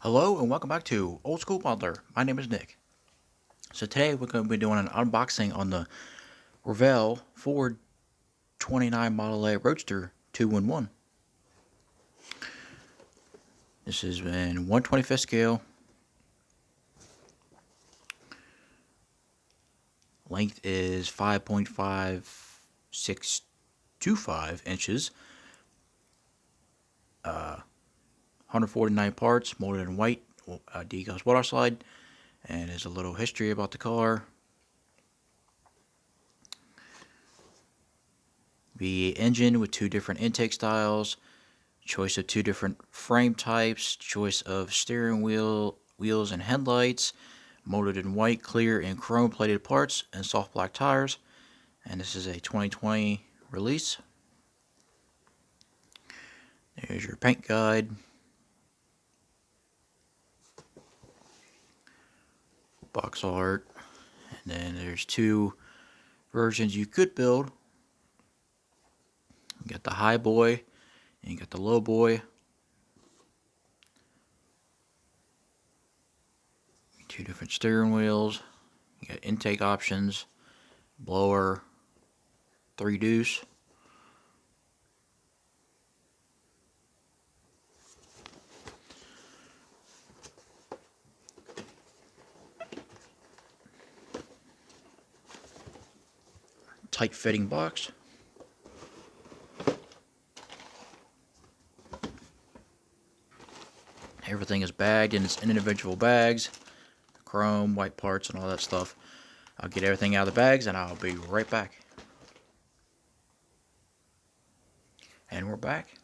Hello and welcome back to Old School Modeler. My name is Nick. So today we're going to be doing an unboxing on the Revell Ford 29 Model A Roadster 2-in-1. This is in 1/25th scale. Length is 5.5625 inches. 149 parts, molded in white, decals water slide, and there's a little history about the car. The engine with two different intake styles, choice of two different frame types, choice of steering wheels and headlights, molded in white, clear, and chrome plated parts, and soft black tires. And this is a 2020 release. There's your paint guide. Box art. And then there's two versions you could build. You got the high boy and you got the low boy. Two different steering wheels. You got intake options, blower, 3 deuce. Tight fitting box. Everything is bagged in its individual bags, chrome, white parts, and all that stuff. I'll get everything out of the bags and I'll be right back. And we're back.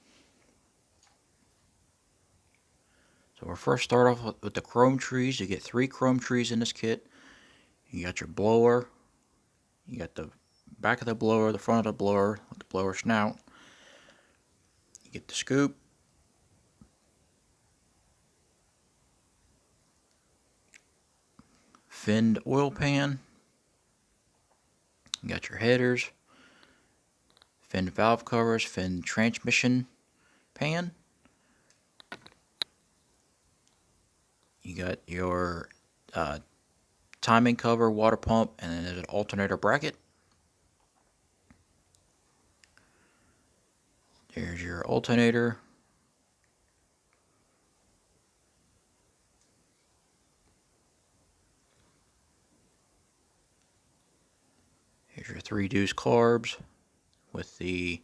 So we'll first start off with the chrome trees. You get 3 chrome trees in this kit. You got your blower. You got the back of the blower, the front of the blower, with the blower snout. You get the scoop. Finned oil pan. You got your headers. Finned valve covers. Finned transmission pan. You got your timing cover, water pump, and then there's an alternator bracket. There's your alternator. Here's your 3 deuce carbs with the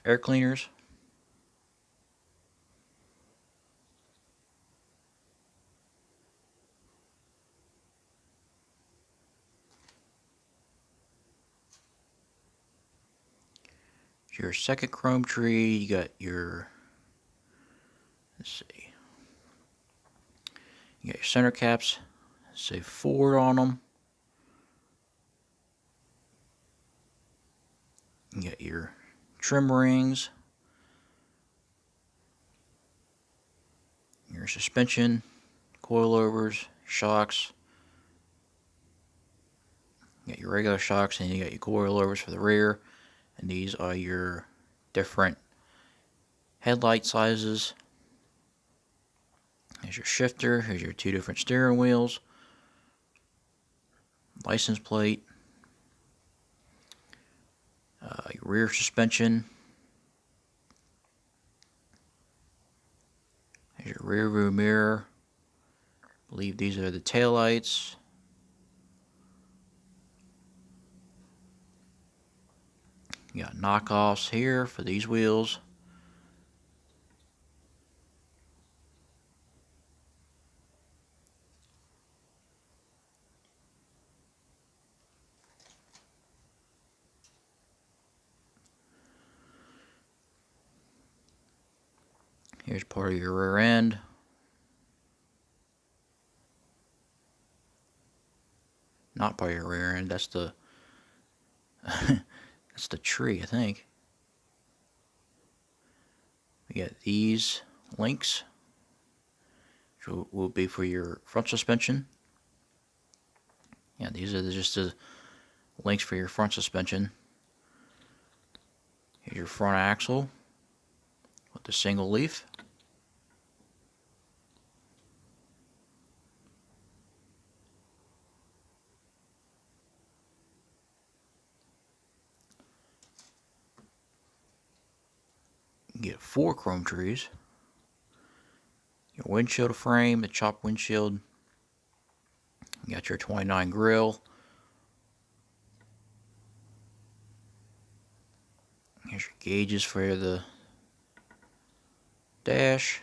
air cleaners. Your second chrome tree, you got your, let's see, you got your center caps, say Ford on them. You got your trim rings, your suspension, coilovers, shocks. You got your regular shocks and you got your coilovers for the rear. And these are your different headlight sizes. Here's your shifter. Here's your 2 different steering wheels. License plate. Your rear suspension. Here's your rear view mirror. I believe these are the tail lights. You got knockoffs here for these wheels. Here's part of your rear end. Not part of your rear end, that's the that's the tree, I think. We got these links, which will be for your front suspension. Yeah, these are just the links for your front suspension. Here's your front axle with the single leaf. 4 chrome trees. Your windshield frame, the chopped windshield. You got your 29 grill. Here's your gauges for the dash.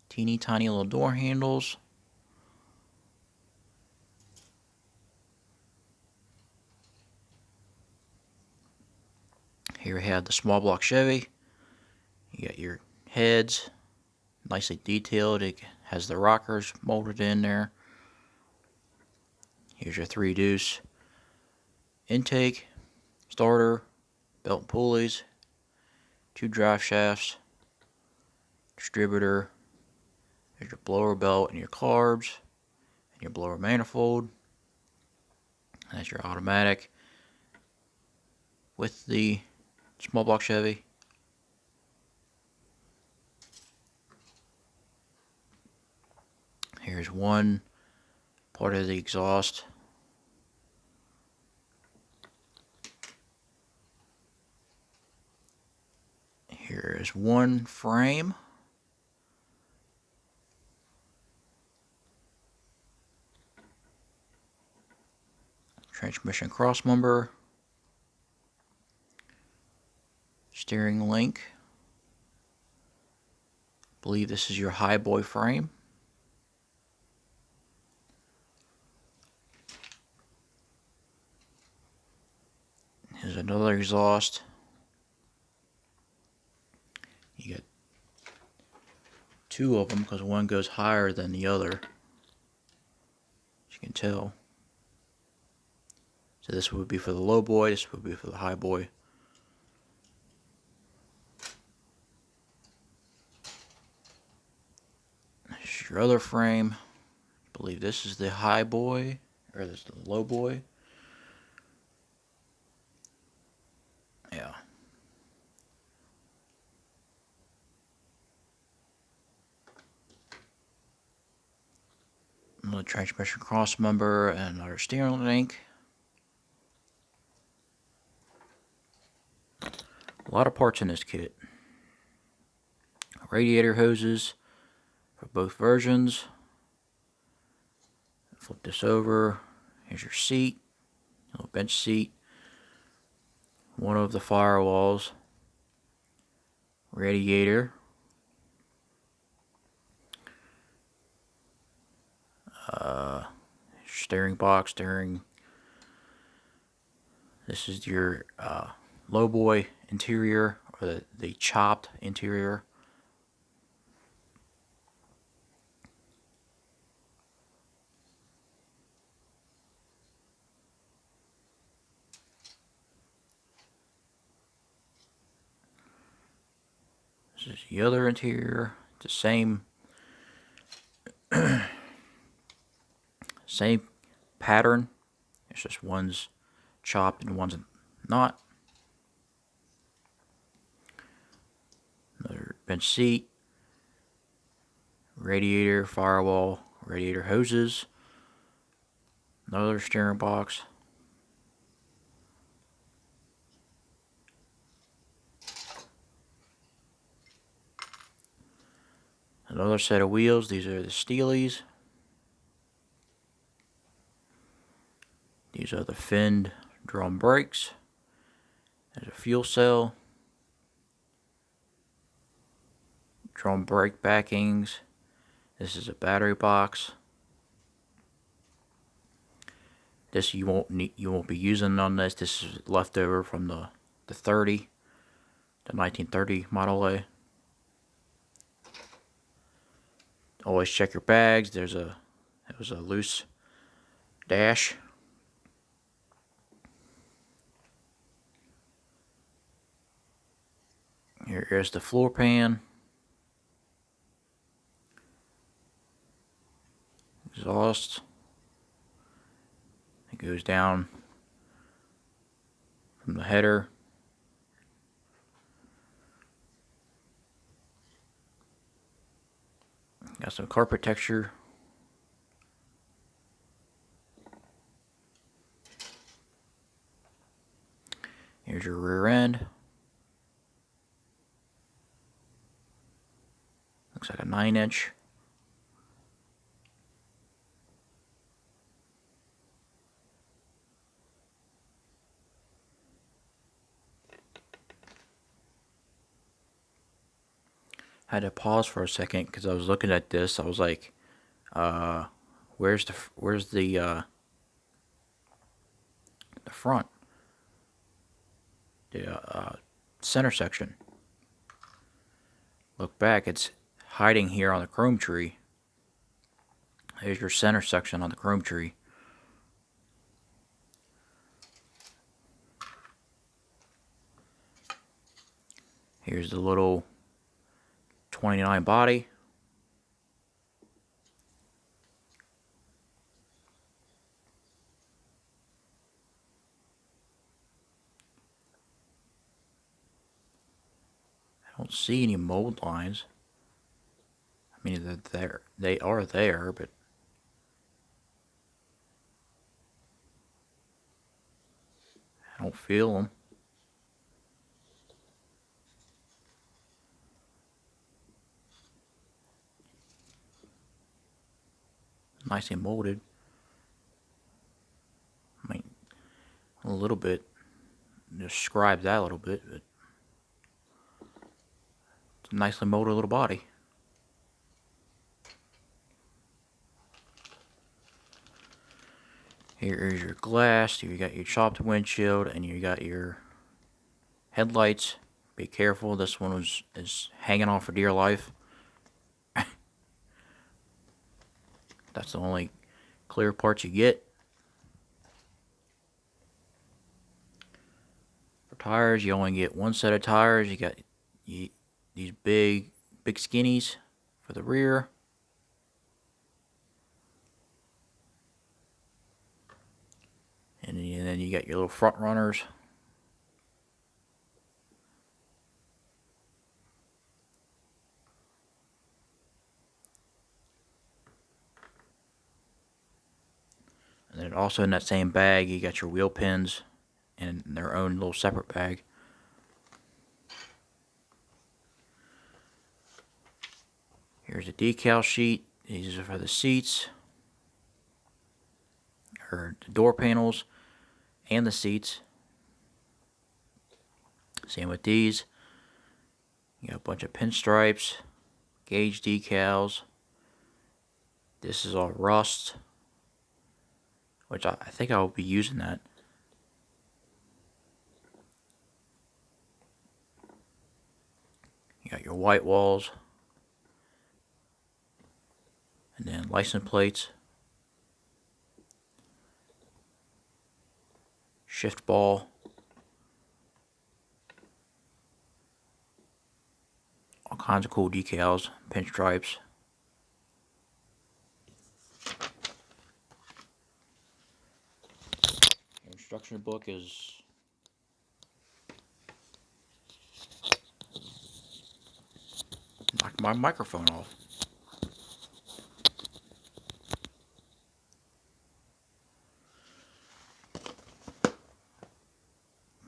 Teeny tiny little door handles. Here we have the small block Chevy. You got your heads, nicely detailed. It has the rockers molded in there. Here's your 3 deuce intake, starter, belt and pulleys, 2 drive shafts, distributor. There's your blower belt and your carbs, and your blower manifold. That's your automatic with the small block Chevy. Here's one part of the exhaust. Here is one frame. Transmission cross member. Steering link. I believe this is your high boy frame. Here's another exhaust. You get 2 of them because one goes higher than the other, as you can tell. So this would be for the low boy, this would be for the high boy. This is your other frame. I believe this is the high boy, or this is the low boy. Yeah. Another transmission cross member and another steering link. A lot of parts in this kit. Radiator hoses for both versions. Flip this over. Here's your seat, little bench seat. One of the firewalls. Radiator. Steering box, steering. This is your low boy interior, or the chopped interior. This is the other interior. It's the same pattern. It's just one's chopped and one's not. Another bench seat, radiator, firewall, radiator hoses, another steering box, another set of wheels. These are the Steelies. These are the finned drum brakes. There's a fuel cell, drum brake backings. This is a battery box. This you won't be using on this. This is leftover from the 1930 Model A. Always check your bags. It was a loose dash. Here is the floor pan. Exhaust. It goes down from the header. Got some carpet texture. Here's your rear end. Looks like a 9-inch. I had to pause for a second because I was looking at this. I was like, where's the front, the center section? Look back, it's hiding here on the chrome tree. Here's your center section on the chrome tree. Here's the little 29 body. I don't see any mold lines. I mean, they're there. They are there, but I don't feel them. Nicely molded. I mean, a little bit. Describe that a little bit, but it's a nicely molded little body. Here is your glass. You got your chopped windshield, and you got your headlights. Be careful. This one is hanging on for dear life. That's the only clear part you get. For tires, you only get one set of tires. You got these big skinnies for the rear. And then you got your little front runners. And then also in that same bag, you got your wheel pins in their own little separate bag. Here's a decal sheet. These are for the seats, or the door panels, and the seats. Same with these. You got a bunch of pinstripes, gauge decals. This is all rust, which I think I will be using that. You got your white walls, and then license plates, shift ball, all kinds of cool decals, pinstripes. Your instruction book is knocked my microphone off.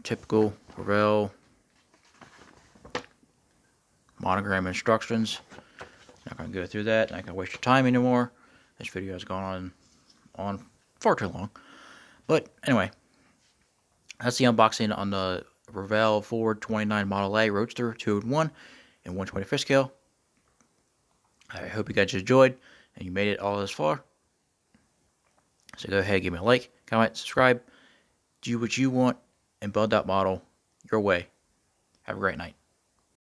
Typical Revell monogram instructions. Not going to go through that. Not going to waste your time anymore. This video has gone on far too long. But anyway, that's the unboxing on the Revell Ford 29 Model A Roadster 201 and 125th scale. I hope you guys enjoyed and you made it all this far. So go ahead, give me a like, comment, subscribe. Do what you want and build that model your way. Have a great night.